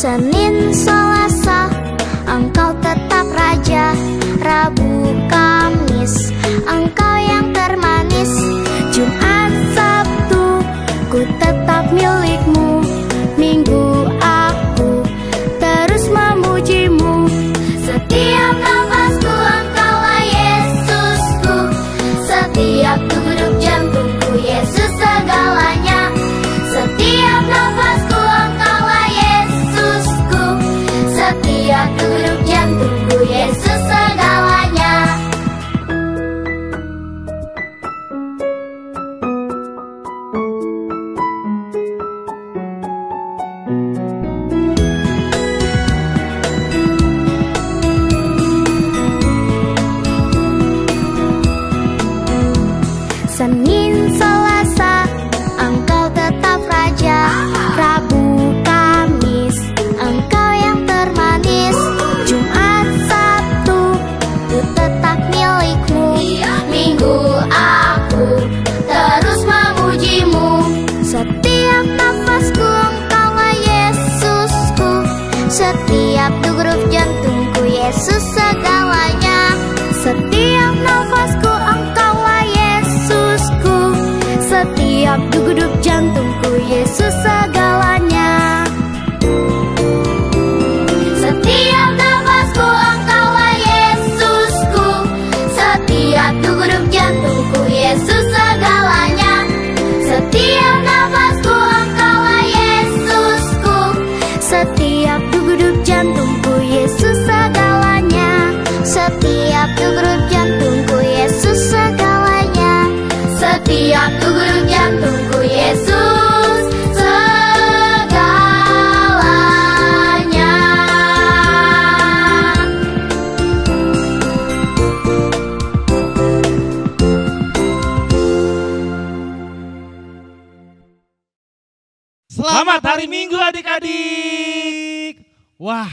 Senin, Selasa, Engkau tetap Raja. Rabu, Kamis, Engkau yang termanis. Jumat, Sabtu, ku tetap milikmu. Minggu, aku terus memujimu. Setiap nafasku Engkaulah Yesusku. Setiap degup jantungku Yesus segalanya. Setiap nafasku Engkaulah Yesusku. Setiap degup jantungku Yesus segalanya. Senin, Selasa, Engkau tetap Raja. Rabu, Kamis, Engkau yang termanis. Jumat, Sabtu, ku tetap milikmu. Minggu, aku terus memujimu. Setiap nafasku Engkaulah Yesusku. Setiap degup jantungku Yesus segalanya. Setiap nafasku Engkaulah Yesusku. Setiap degup jantungku Yesus segalanya. Setiap nafasku Engkaulah Yesusku. Setiap degup jantungku Yesus segalanya. Setiap nafasku Engkaulah Yesusku. Setiap degup jantungku Yesus segalanya. Setiap degup jantungku Yesus segalanya. Setiap degup jantungku Yesus segalanya. Selamat hari Minggu adik-adik. Wah,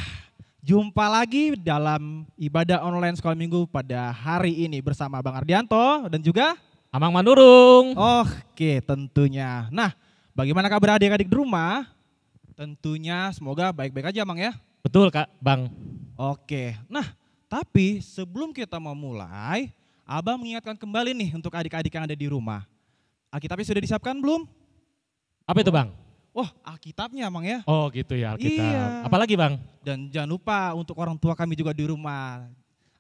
jumpa lagi dalam ibadah online sekolah minggu pada hari ini bersama Bang Ardianto dan juga Amang Manurung. Oke, tentunya. Nah, bagaimana kabar adik-adik di rumah? Tentunya semoga baik-baik aja, Mang ya. Betul Kak, Bang. Oke, nah tapi sebelum kita memulai, Abang mengingatkan kembali nih untuk adik-adik yang ada di rumah. Alkitabnya sudah disiapkan belum? Apa itu Bang? Wah, Alkitabnya Mang ya. Oh gitu ya Alkitab. Iya. Apalagi Bang? Dan jangan lupa untuk orang tua kami juga di rumah,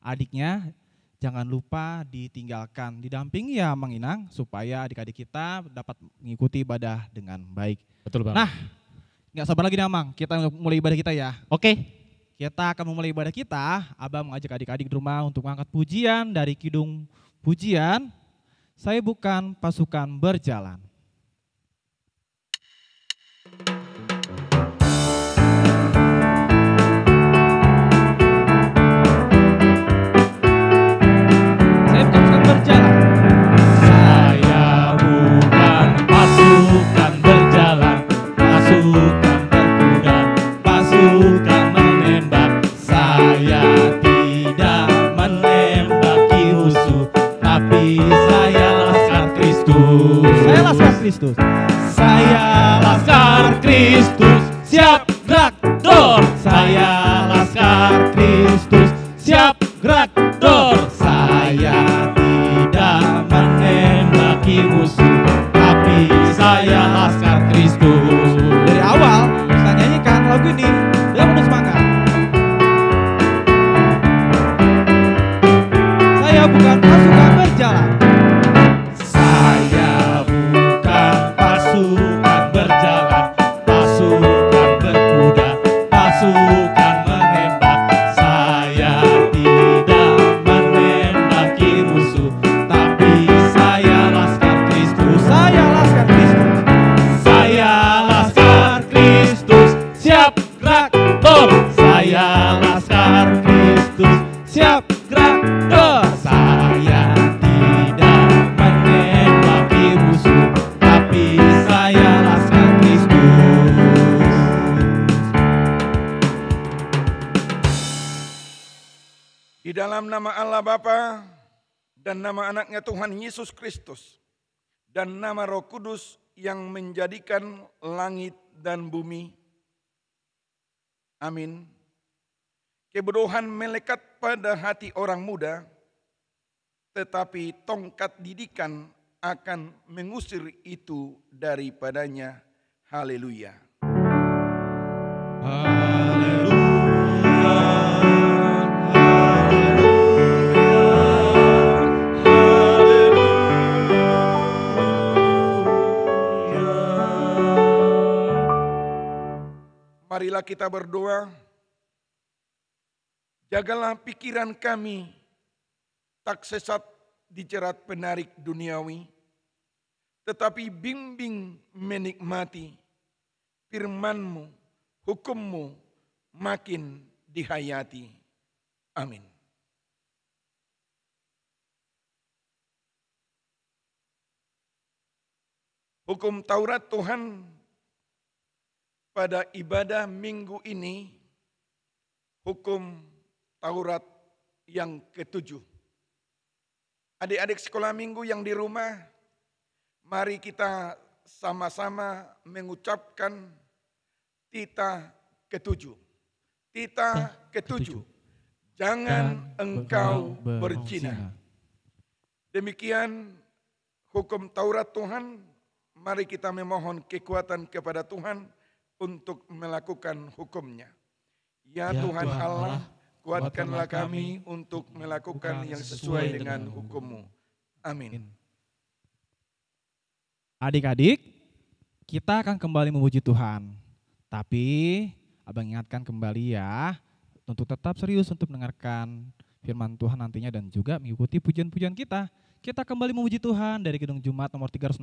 adiknya jangan lupa ditinggalkan, didampingi ya Mang Inang supaya adik-adik kita dapat mengikuti ibadah dengan baik. Betul Bang. Nah, nggak sabar lagi nih Mang, kita mulai ibadah kita ya. Oke. Kita akan memulai ibadah kita, Abang mengajak adik-adik di rumah untuk mengangkat pujian dari Kidung Pujian, Saya Bukan Pasukan Berjalan. Saya bukan pasukan berjalan, pasukan berkuda, pasukan menembak. Saya tidak menembaki musuh, tapi saya laskar Kristus. Saya laskar Kristus. Saya laskar Kristus, siap gerak dor. Saya laskar Kristus, siap gerak dor. Saya tidak menembaki musuh, tapi saya laskar Kristus. Dari awal kita nyanyikan lagu ini dengan penuh semangat. Saya bukan pasukan berjalan. Saya bukan pasukan berjalan, pasukan berkuda, pasukan menembak. Saya tidak menembaki musuh, tapi saya laskar Kristus. Saya laskar Kristus. Saya laskar Kristus, siap gerak dor. Saya laskar Kristus, siap gerak dor. Saya tidak menembaki musuh, tapi saya laskar Kristus. Di dalam nama Allah Bapa dan nama anaknya Tuhan Yesus Kristus dan nama Roh Kudus yang menjadikan langit dan bumi, Amin. Kebodohan melekat pada hati orang muda, tetapi tongkat didikan akan mengusir itu daripadanya. Haleluya. Marilah kita berdoa. Jagalah pikiran kami tak sesat dijerat penarik duniawi, tetapi bimbing menikmati firman-Mu, hukum-Mu makin dihayati. Amin. Hukum Taurat Tuhan pada ibadah minggu ini, hukum Taurat yang ke-7. Adik-adik sekolah minggu yang di rumah, mari kita sama-sama mengucapkan tita ke-7. Tita ke-7. Jangan engkau berzina. Demikian hukum Taurat Tuhan, mari kita memohon kekuatan kepada Tuhan untuk melakukan hukum-Nya. Ya Tuhan Allah, kuatkanlah kami untuk melakukan yang sesuai dengan hukum-Mu. Amin. Adik-adik, kita akan kembali memuji Tuhan. Tapi Abang ingatkan kembali ya, untuk tetap serius untuk mendengarkan firman Tuhan nantinya dan juga mengikuti pujian-pujian kita. Kita kembali memuji Tuhan dari Kidung Jumat nomor 364,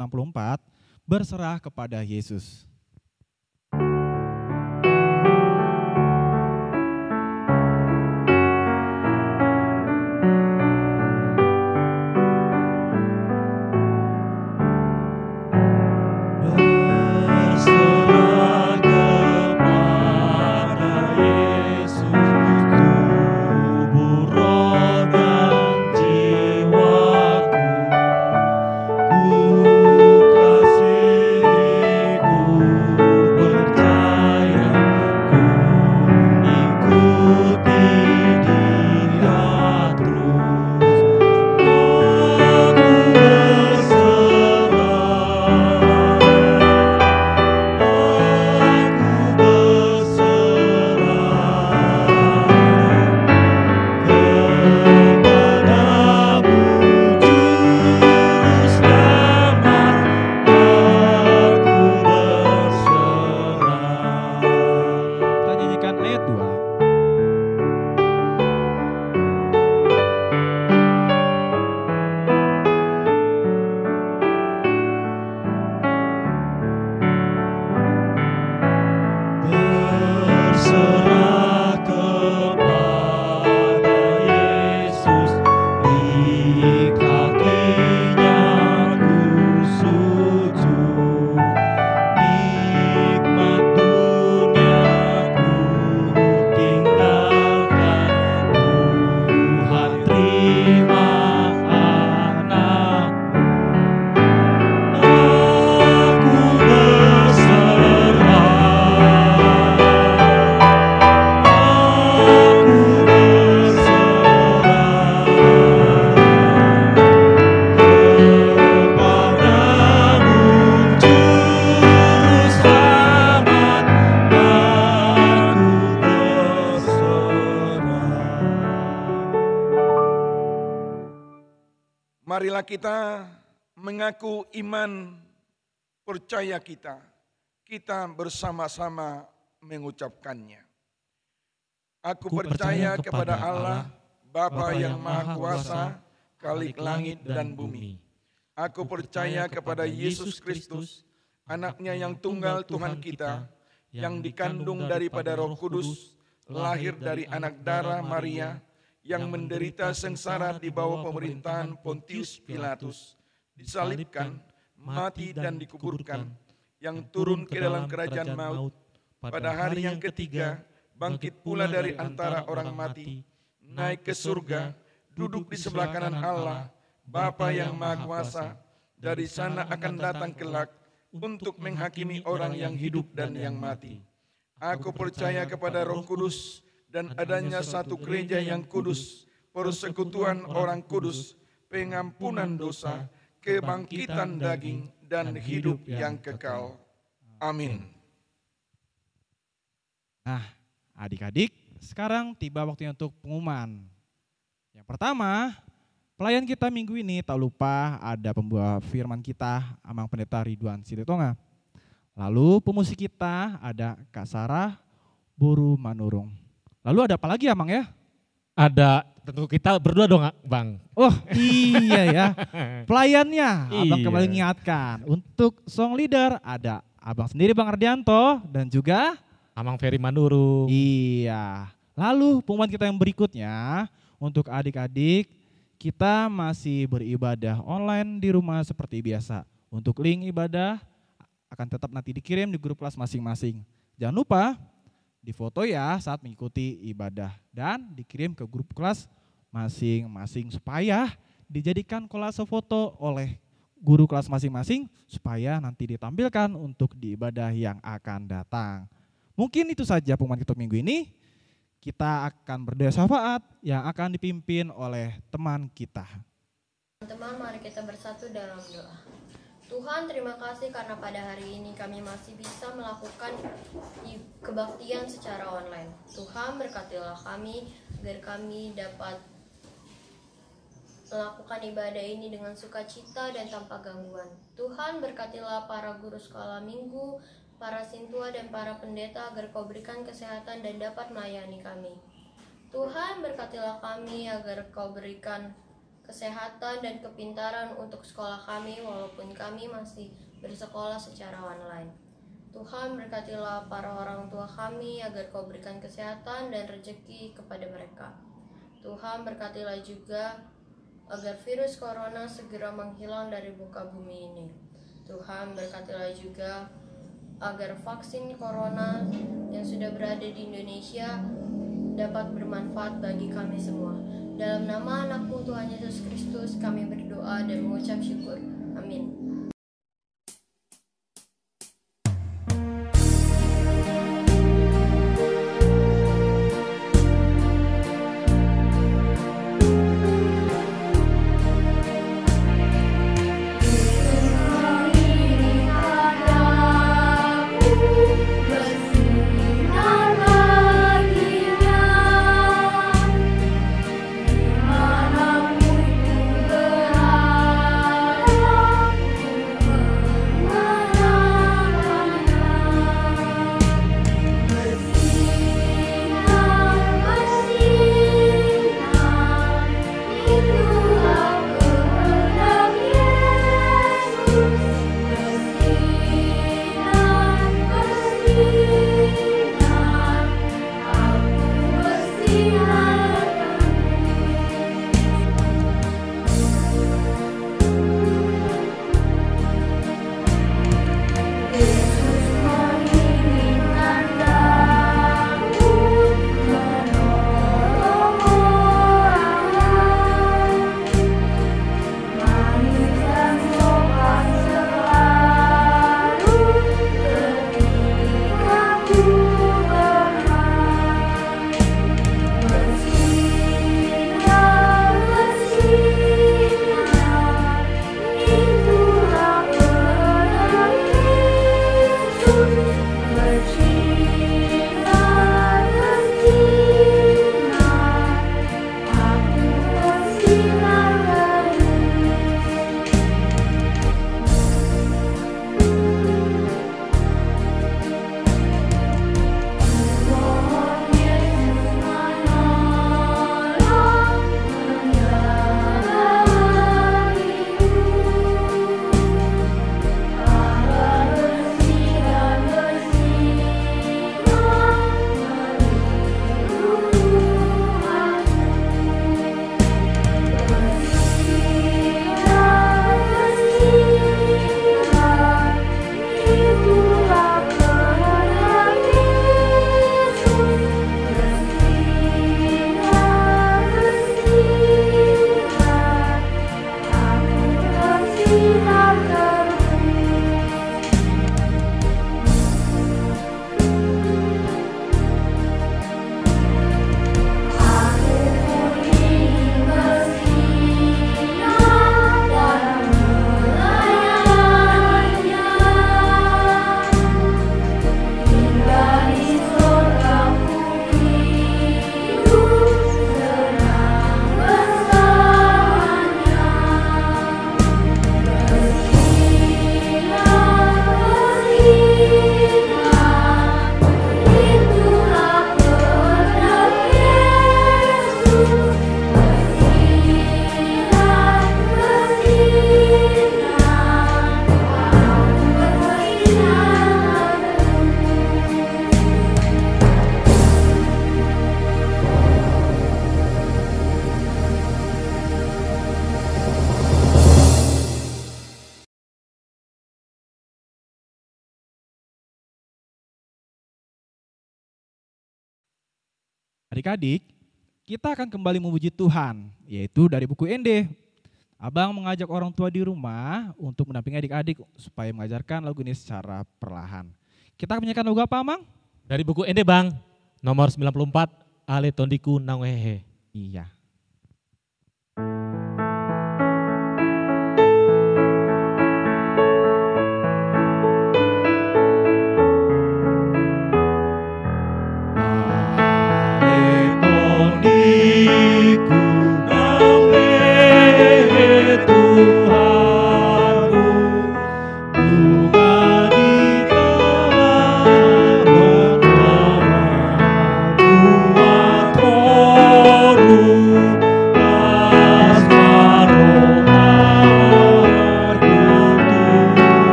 berserah kepada Yesus. Marilah kita mengaku iman percaya kita. Kita bersama-sama mengucapkannya. Aku percaya kepada Allah, Bapa yang Maha Kuasa, Khalik langit dan bumi. Aku percaya kepada Yesus Kristus, Anak-Nya yang tunggal Tuhan kita, yang dikandung daripada Roh Kudus, lahir dari anak darah Maria, yang menderita sengsara di bawah pemerintahan Pontius Pilatus, disalibkan, mati dan dikuburkan, yang turun ke dalam kerajaan maut, pada hari yang ketiga bangkit pula dari antara orang mati, naik ke surga, duduk di sebelah kanan Allah, Bapa yang Maha Kuasa, dari sana akan datang kelak untuk menghakimi orang yang hidup dan yang mati. Aku percaya kepada Roh Kudus dan adanya satu gereja yang kudus, persekutuan orang kudus, pengampunan dosa, kebangkitan daging, dan hidup yang kekal. Amin. Nah, adik-adik, sekarang tiba waktunya untuk pengumuman. Yang pertama, pelayan kita minggu ini tak lupa ada pembawa firman kita, Amang Pendeta Ridwan Silitonga. Lalu pemusik kita ada Kak Sarah Boru Manurung. Lalu ada apa lagi Amang ya? Ada, tentu kita berdua dong Bang. Oh iya ya, pelayannya Abang Iya. kembali mengingatkan. Untuk song leader ada Abang sendiri Bang Ardianto dan juga Amang Ferry Manurung. iya. Lalu pengumuman kita yang berikutnya untuk adik-adik kita masih beribadah online di rumah seperti biasa. Untuk link ibadah akan tetap nanti dikirim di grup kelas masing-masing. Jangan lupa difoto ya saat mengikuti ibadah dan dikirim ke grup kelas masing-masing supaya dijadikan kolase foto oleh guru kelas masing-masing supaya nanti ditampilkan untuk di ibadah yang akan datang. Mungkin itu saja pengumuman kita minggu ini. Kita akan berdoa syafaat yang akan dipimpin oleh teman kita. Teman-teman, mari kita bersatu dalam doa. Tuhan, terima kasih karena pada hari ini kami masih bisa melakukan kebaktian secara online. Tuhan, berkatilah kami agar kami dapat melakukan ibadah ini dengan sukacita dan tanpa gangguan. Tuhan, berkatilah para guru sekolah minggu, para sintua dan para pendeta agar Kau berikan kesehatan dan dapat melayani kami. Tuhan, berkatilah kami agar Kau berikan kesehatan dan kepintaran untuk sekolah kami walaupun kami masih bersekolah secara online. Tuhan, berkatilah para orang tua kami agar Kau berikan kesehatan dan rezeki kepada mereka. Tuhan, berkatilah juga agar virus corona segera menghilang dari muka bumi ini. Tuhan, berkatilah juga agar vaksin corona yang sudah berada di Indonesia dapat bermanfaat bagi kami semua. Dalam nama Anak-Mu Tuhan Yesus Kristus kami berdoa dan mengucap syukur. Amin. Adik-adik, kita akan kembali memuji Tuhan, yaitu dari buku ND. Abang mengajak orang tua di rumah untuk mendampingi adik-adik supaya mengajarkan lagu ini secara perlahan. Kita akan menyanyikan lagu apa, Amang? Dari buku Ende Bang, nomor 94, Ale Tondiku Nangwehe. Iya.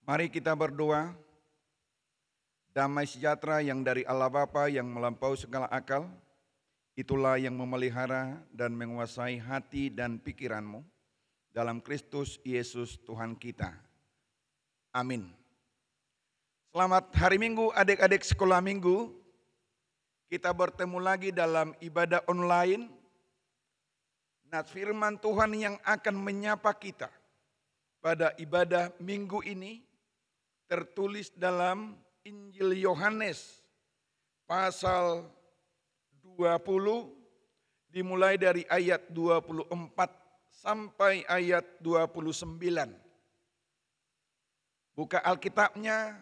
Mari kita berdoa. Damai sejahtera yang dari Allah Bapa yang melampaui segala akal, itulah yang memelihara dan menguasai hati dan pikiranmu dalam Kristus Yesus Tuhan kita. Amin. Selamat hari Minggu adik-adik sekolah minggu. Kita bertemu lagi dalam ibadah online. Nats firman Tuhan yang akan menyapa kita pada ibadah minggu ini tertulis dalam Injil Yohanes pasal 20 dimulai dari ayat 24 sampai ayat 29. Buka Alkitabnya,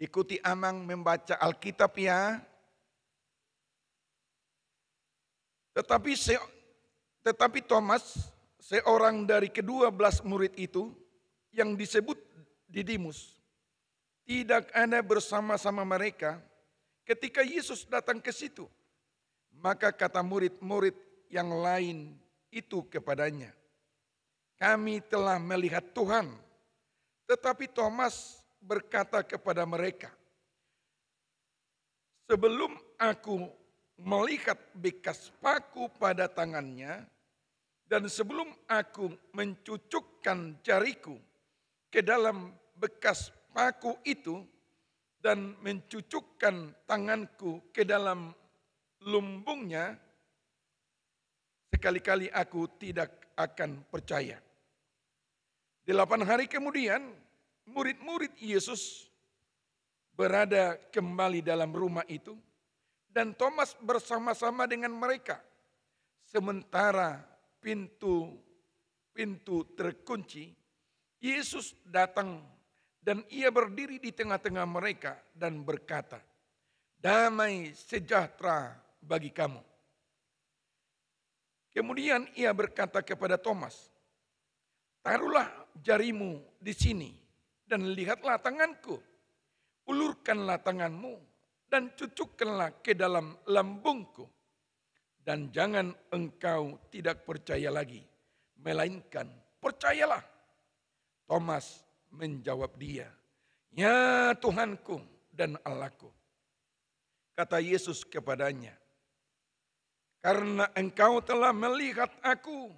ikuti Amang membaca Alkitab ya. Tetapi Thomas, seorang dari ke-12 murid itu yang disebut Didimus, tidak ada bersama-sama mereka ketika Yesus datang ke situ. Maka kata murid-murid yang lain itu kepadanya, "Kami telah melihat Tuhan." Tetapi Thomas berkata kepada mereka, "Sebelum aku melihat bekas paku pada tangannya, dan sebelum aku mencucukkan jariku ke dalam bekas paku itu dan mencucukkan tanganku ke dalam lumbungnya, sekali-kali aku tidak akan percaya." 8 hari kemudian, murid-murid Yesus berada kembali dalam rumah itu, dan Thomas bersama-sama dengan mereka. Sementara pintu terkunci, Yesus datang dan ia berdiri di tengah-tengah mereka dan berkata, "Damai sejahtera bagi kamu." Kemudian ia berkata kepada Thomas, "Taruhlah jarimu di sini dan lihatlah tanganku. Ulurkanlah tanganmu dan cucukkanlah ke dalam lambungku. Dan jangan engkau tidak percaya lagi, melainkan percayalah." Thomas menjawab dia, "Ya Tuhanku dan Allahku." Kata Yesus kepadanya, "Karena engkau telah melihat aku,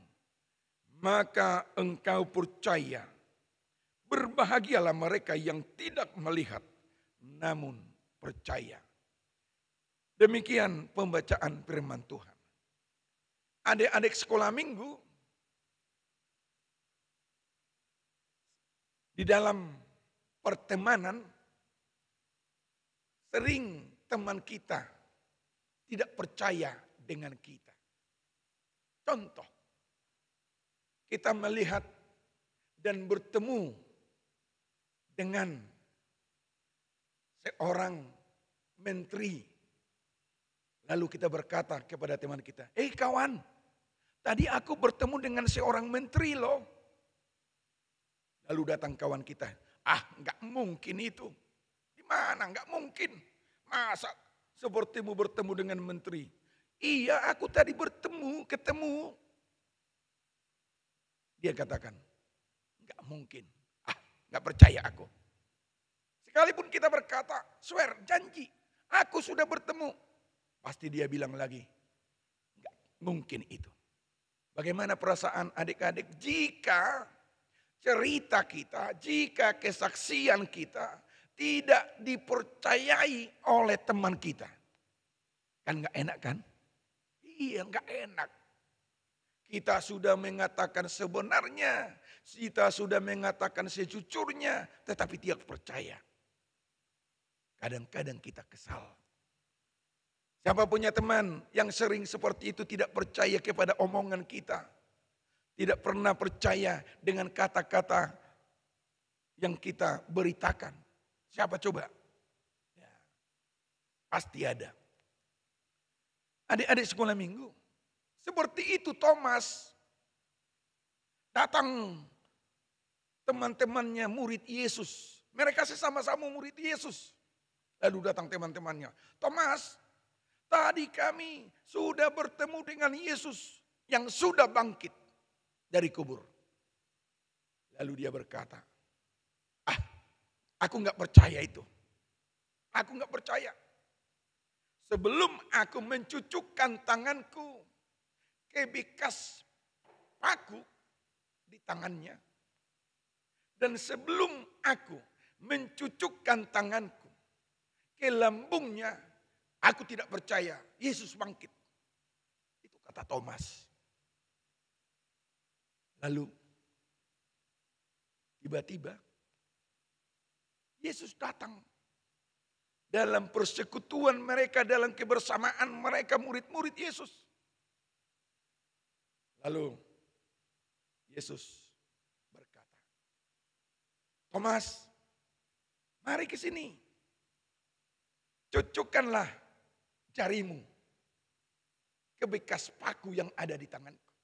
maka engkau percaya. Berbahagialah mereka yang tidak melihat, namun percaya." Demikian pembacaan firman Tuhan. Adik-adik sekolah minggu, di dalam pertemanan sering teman kita tidak percaya dengan kita. Contoh, kita melihat dan bertemu dengan seorang menteri. Lalu kita berkata kepada teman kita, kawan, tadi aku bertemu dengan seorang menteri loh." Lalu datang kawan kita, "Enggak mungkin itu. Gimana enggak mungkin? Masa sepertimu bertemu dengan menteri?" "Iya, aku tadi ketemu." Dia katakan, enggak mungkin. Enggak percaya aku. Sekalipun kita berkata, swear, janji, aku sudah bertemu. Pasti dia bilang lagi, enggak mungkin itu. Bagaimana perasaan adik-adik jika cerita kita, jika kesaksian kita tidak dipercayai oleh teman kita. Kan enggak enak kan? Iya, enggak enak. Kita sudah mengatakan sebenarnya, kita sudah mengatakan sejujurnya, tetapi tidak percaya. Kadang-kadang kita kesal. Siapa punya teman yang sering seperti itu tidak percaya kepada omongan kita. Tidak pernah percaya dengan kata-kata yang kita beritakan. Siapa coba? Ya, pasti ada. Adik-adik sekolah minggu. Seperti itu Thomas. Datang teman-temannya murid Yesus. Mereka sesama-sama murid Yesus. Lalu datang teman-temannya. Thomas, tadi kami sudah bertemu dengan Yesus yang sudah bangkit dari kubur. Lalu dia berkata, aku nggak percaya itu. Aku nggak percaya. Sebelum aku mencucukkan tanganku ke bekas paku di tangannya. Dan sebelum aku mencucukkan tanganku ke lambungnya, aku tidak percaya Yesus bangkit. Itu kata Thomas. Lalu tiba-tiba Yesus datang. Dalam persekutuan mereka, dalam kebersamaan mereka murid-murid Yesus. Lalu Yesus berkata, Thomas, mari ke sini. Cucukkanlah jarimu ke bekas paku yang ada di tanganku.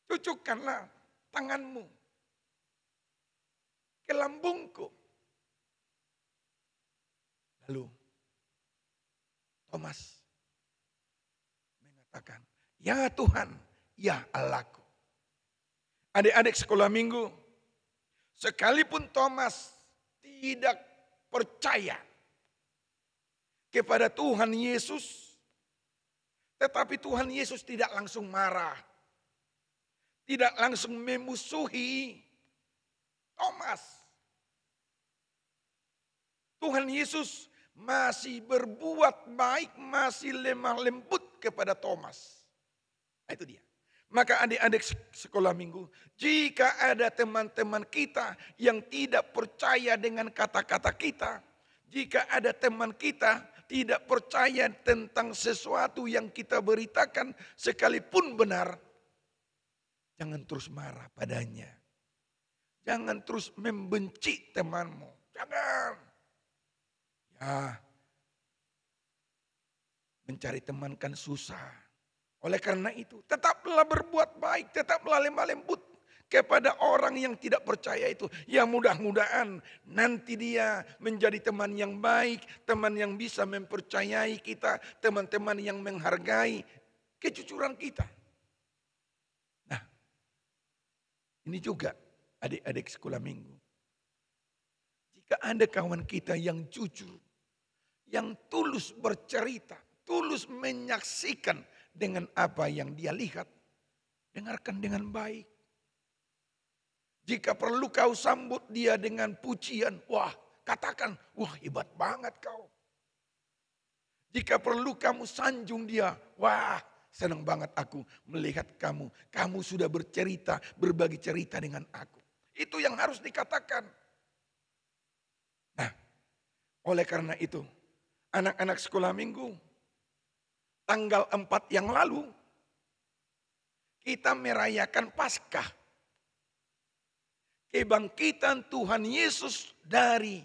Cucukkanlah tanganmu ke lambungku. Lalu Thomas mengatakan, ya Tuhan, ya Allahku. Adik-adik sekolah minggu, sekalipun Thomas tidak percaya kepada Tuhan Yesus, tetapi Tuhan Yesus tidak langsung marah. Tidak langsung memusuhi Thomas. Tuhan Yesus masih berbuat baik, masih lemah lembut kepada Thomas. Itu dia. Maka adik-adik sekolah minggu, jika ada teman-teman kita yang tidak percaya dengan kata-kata kita, jika ada teman kita tidak percaya tentang sesuatu yang kita beritakan sekalipun benar, jangan terus marah padanya. Jangan terus membenci temanmu. Jangan. Ya, mencari teman kan susah. Oleh karena itu, tetaplah berbuat baik, tetaplah lemah lembut kepada orang yang tidak percaya itu. Ya mudah-mudahan nanti dia menjadi teman yang baik, teman yang bisa mempercayai kita, teman-teman yang menghargai kejujuran kita. Nah, ini juga adik-adik sekolah minggu. Jika ada kawan kita yang jujur, yang tulus bercerita, tulus menyaksikan dengan apa yang dia lihat, dengarkan dengan baik. Jika perlu kau sambut dia dengan pujian, wah katakan, wah hebat banget kau. Jika perlu kamu sanjung dia, wah senang banget aku melihat kamu. Kamu sudah bercerita, berbagi cerita dengan aku. Itu yang harus dikatakan. Nah, oleh karena itu, anak-anak sekolah minggu, tanggal 4 yang lalu, kita merayakan Paskah. Kebangkitan Tuhan Yesus dari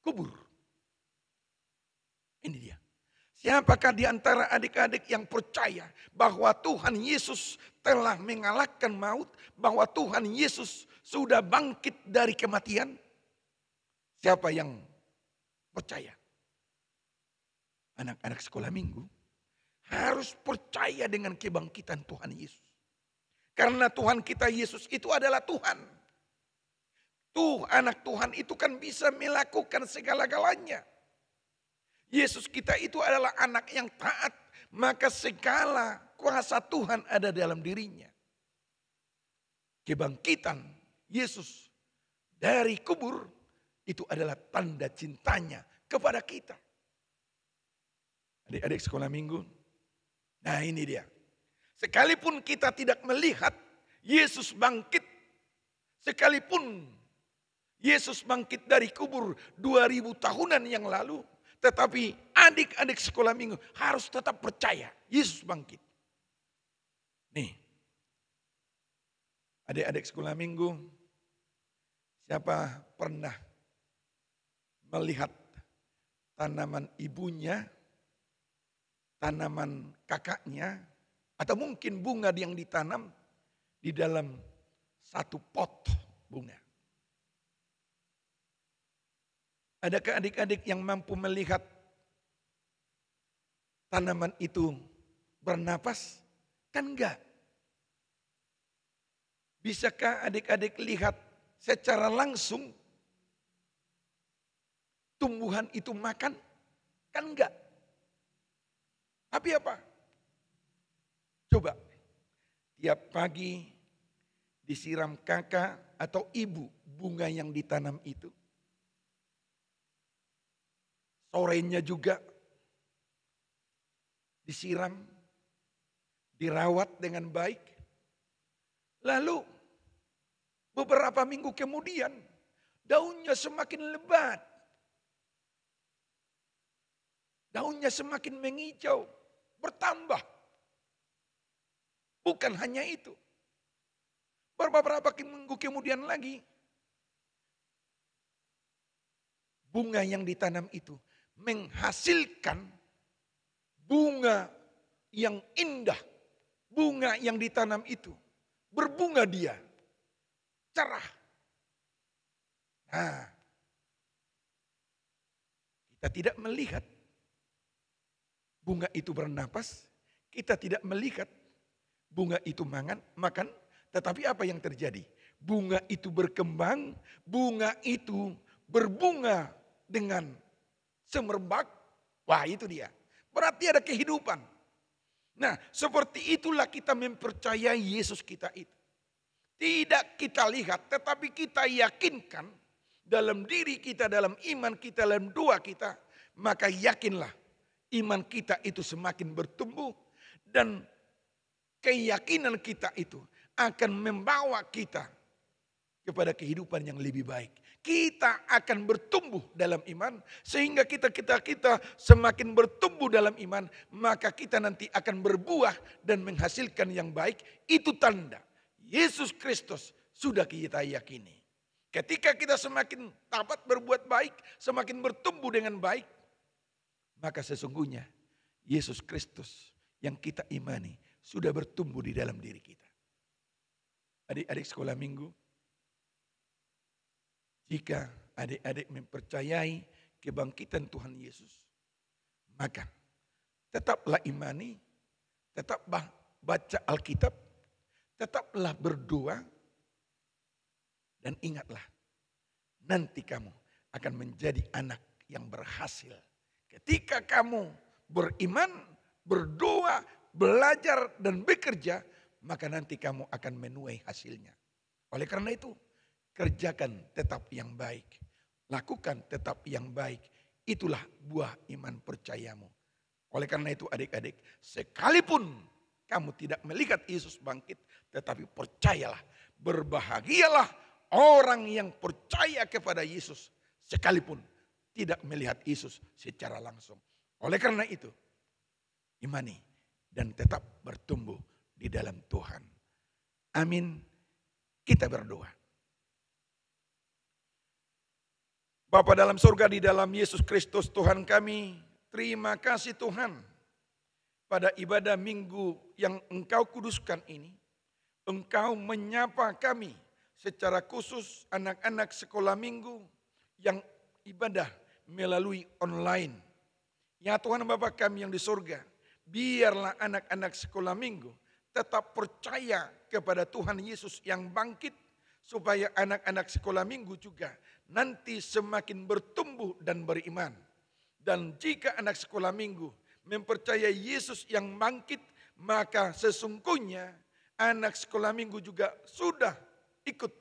kubur. Ini dia. Siapakah di antara adik-adik yang percaya bahwa Tuhan Yesus telah mengalahkan maut, bahwa Tuhan Yesus sudah bangkit dari kematian? Siapa yang percaya? Anak-anak sekolah minggu harus percaya dengan kebangkitan Tuhan Yesus. Karena Tuhan kita Yesus itu adalah Tuhan. Anak Tuhan itu kan bisa melakukan segala-galanya. Yesus kita itu adalah anak yang taat, maka segala kuasa Tuhan ada dalam dirinya. Kebangkitan Yesus dari kubur itu adalah tanda cintanya kepada kita. Adik-adik sekolah minggu, nah ini dia. Sekalipun kita tidak melihat Yesus bangkit, sekalipun Yesus bangkit dari kubur 2000 tahunan yang lalu, tetapi adik-adik sekolah minggu harus tetap percaya Yesus bangkit. Nih, adik-adik sekolah minggu, siapa pernah melihat tanaman ibunya, tanaman kakaknya, atau mungkin bunga yang ditanam di dalam satu pot bunga? Adakah adik-adik yang mampu melihat tanaman itu bernapas? Kan enggak. Bisakah adik-adik lihat secara langsung tumbuhan itu makan? Kan enggak. Tapi apa? Coba, tiap pagi disiram kakak atau ibu bunga yang ditanam itu. Sorenya juga disiram, dirawat dengan baik. Lalu beberapa minggu kemudian daunnya semakin lebat. Daunnya semakin mengicau, bertambah. Bukan hanya itu. Beberapa minggu kemudian lagi, bunga yang ditanam itu menghasilkan bunga yang indah. Bunga yang ditanam itu berbunga dia, cerah. Nah, kita tidak melihat bunga itu bernapas, kita tidak melihat bunga itu makan, tetapi apa yang terjadi? Bunga itu berkembang, bunga itu berbunga dengan semerbak. Wah, itu dia. Berarti ada kehidupan. Nah, seperti itulah kita mempercayai Yesus kita itu. Tidak kita lihat, tetapi kita yakinkan dalam diri kita, dalam iman kita, dalam doa kita. Maka yakinlah iman kita itu semakin bertumbuh dan keyakinan kita itu akan membawa kita kepada kehidupan yang lebih baik. Kita akan bertumbuh dalam iman sehingga kita semakin bertumbuh dalam iman, maka kita nanti akan berbuah dan menghasilkan yang baik. Itu tanda Yesus Kristus sudah kita yakini. Ketika kita semakin dapat berbuat baik, semakin bertumbuh dengan baik, maka sesungguhnya Yesus Kristus yang kita imani sudah bertumbuh di dalam diri kita. Adik-adik sekolah minggu, jika adik-adik mempercayai kebangkitan Tuhan Yesus, maka tetaplah imani, tetap baca Alkitab, tetaplah berdoa, dan ingatlah, nanti kamu akan menjadi anak yang berhasil. Ketika kamu beriman, berdoa, belajar, dan bekerja, maka nanti kamu akan menuai hasilnya. Oleh karena itu, kerjakan tetap yang baik. Lakukan tetap yang baik. Itulah buah iman percayamu. Oleh karena itu adik-adik, sekalipun kamu tidak melihat Yesus bangkit, tetapi percayalah, berbahagialah orang yang percaya kepada Yesus, sekalipun tidak melihat Yesus secara langsung. Oleh karena itu, imani dan tetap bertumbuh di dalam Tuhan. Amin. Kita berdoa. Bapa dalam surga, di dalam Yesus Kristus Tuhan kami, terima kasih Tuhan pada ibadah minggu yang Engkau kuduskan ini. Engkau menyapa kami secara khusus anak-anak sekolah minggu yang ibadah melalui online. Ya Tuhan Bapa kami yang di surga, biarlah anak-anak sekolah minggu tetap percaya kepada Tuhan Yesus yang bangkit, supaya anak-anak sekolah minggu juga nanti semakin bertumbuh dan beriman. Dan jika anak sekolah minggu mempercayai Yesus yang bangkit, maka sesungguhnya anak sekolah minggu juga sudah ikut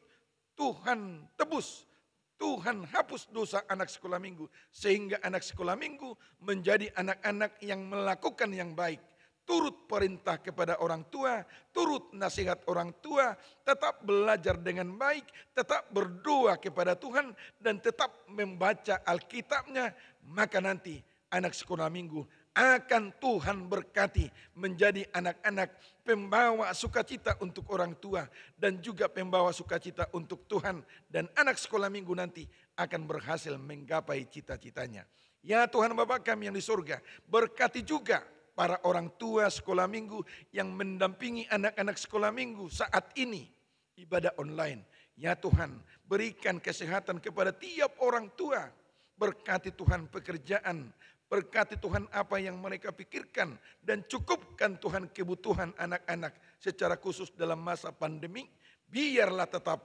Tuhan tebus, Tuhan hapus dosa anak sekolah minggu. Sehingga anak sekolah minggu menjadi anak-anak yang melakukan yang baik. Turut perintah kepada orang tua, turut nasihat orang tua, tetap belajar dengan baik, tetap berdoa kepada Tuhan, dan tetap membaca Alkitabnya. Maka nanti anak sekolah minggu akan Tuhan berkati menjadi anak-anak pembawa sukacita untuk orang tua dan juga pembawa sukacita untuk Tuhan, dan anak sekolah minggu nanti akan berhasil menggapai cita-citanya. Ya Tuhan Bapa kami yang di surga, berkati juga para orang tua sekolah minggu yang mendampingi anak-anak sekolah minggu saat ini ibadah online. Ya Tuhan, berikan kesehatan kepada tiap orang tua, berkati Tuhan pekerjaan, berkati Tuhan apa yang mereka pikirkan, dan cukupkan Tuhan kebutuhan anak-anak secara khusus dalam masa pandemi. Biarlah tetap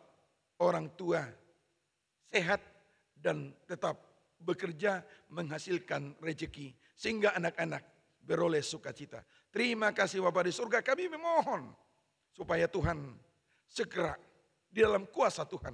orang tua sehat dan tetap bekerja menghasilkan rezeki sehingga anak-anak beroleh sukacita. Terima kasih Bapa di surga, kami memohon supaya Tuhan segera di dalam kuasa Tuhan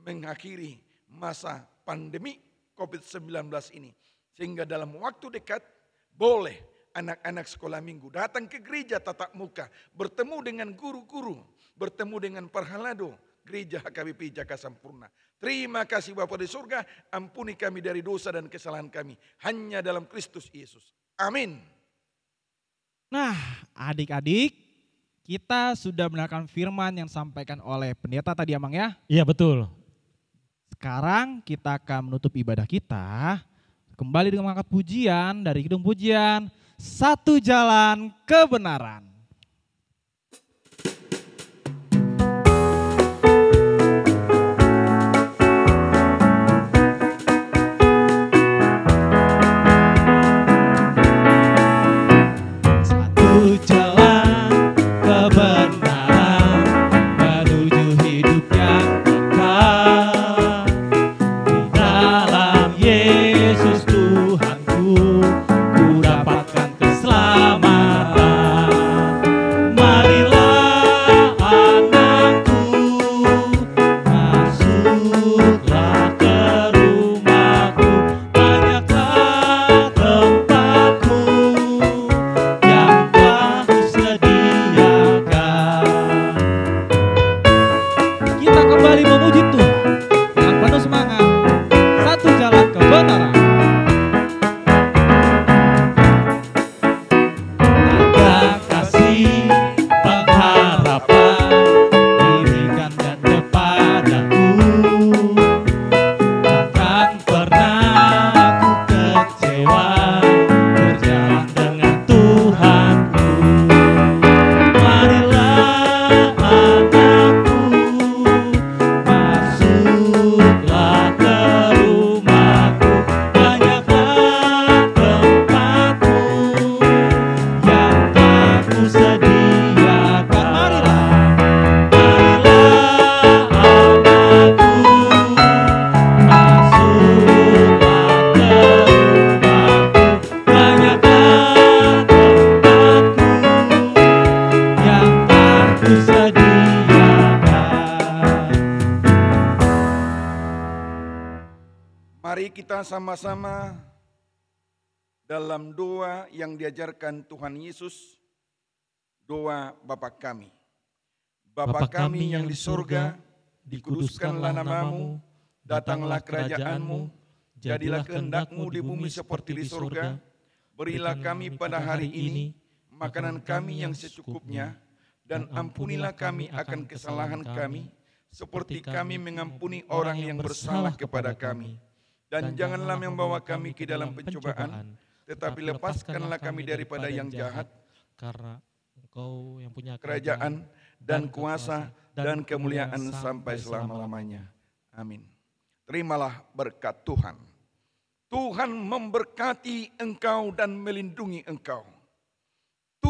mengakhiri masa pandemi COVID-19 ini. Sehingga dalam waktu dekat boleh anak-anak sekolah minggu datang ke gereja tatap muka, bertemu dengan guru-guru, bertemu dengan parhalado gereja HKBP Jaka Sampurna. Terima kasih Bapa di surga, ampuni kami dari dosa dan kesalahan kami hanya dalam Kristus Yesus. Amin. Nah, adik-adik, kita sudah mendengarkan firman yang disampaikan oleh pendeta tadi, Amang ya. Iya betul. Sekarang kita akan menutup ibadah kita kembali dengan mengangkat pujian dari Kidung Pujian Satu Jalan Kebenaran. Satu jalan kebenaran menuju hidup yang kekal. Di dalam Yesus Tuhanku, ku dapatkan keselamatan. Marilah anakku, masuklah ke rumahku. Banyaklah tempatku yang telah kusediakan. Kita kembali memuji Tuhan dengan penuh semangat. Satu jalan kebenaran. Ada kasih pengharapan diberikan dan kepadaku. Takkan pernah aku kecewa berjalan dengan Tuhanku. Marilah anakku, masuklah ke rumahku. Banyaklah tempatku yang telah kusediakan. Marilah anakku, masuklah ke rumahku. Banyaklah tempatku yang telah kusediakan. Mari kita sama-sama dalam doa yang diajarkan Tuhan Yesus, doa Bapa kami. Bapa kami yang di surga, dikuduskanlah namamu, datanglah kerajaanmu, jadilah kehendak-mu di bumi seperti di surga. Berilah kami pada hari ini makanan kami yang secukupnya, dan ampunilah kami akan kesalahan kami, seperti kami mengampuni orang yang bersalah kepada kami. Dan janganlah membawa kami ke dalam pencobaan, tetapi lepaskanlah kami daripada yang jahat. Karena Engkau yang punya Kerajaan dan kuasa dan kemuliaan sampai selama-lamanya. Amin. Terimalah berkat Tuhan. Tuhan memberkati engkau dan melindungi engkau.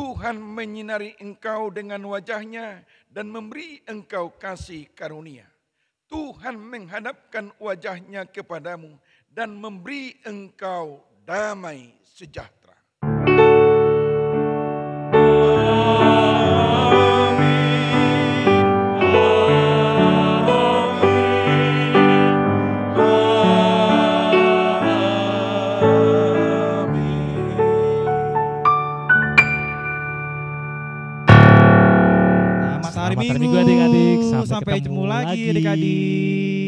Tuhan menyinari engkau dengan wajahnya dan memberi engkau kasih karunia. Tuhan menghadapkan wajahnya kepadamu dan memberi engkau damai sejahtera. Hari Selamat Minggu adik-adik. sampai ketemu lagi adik-adik.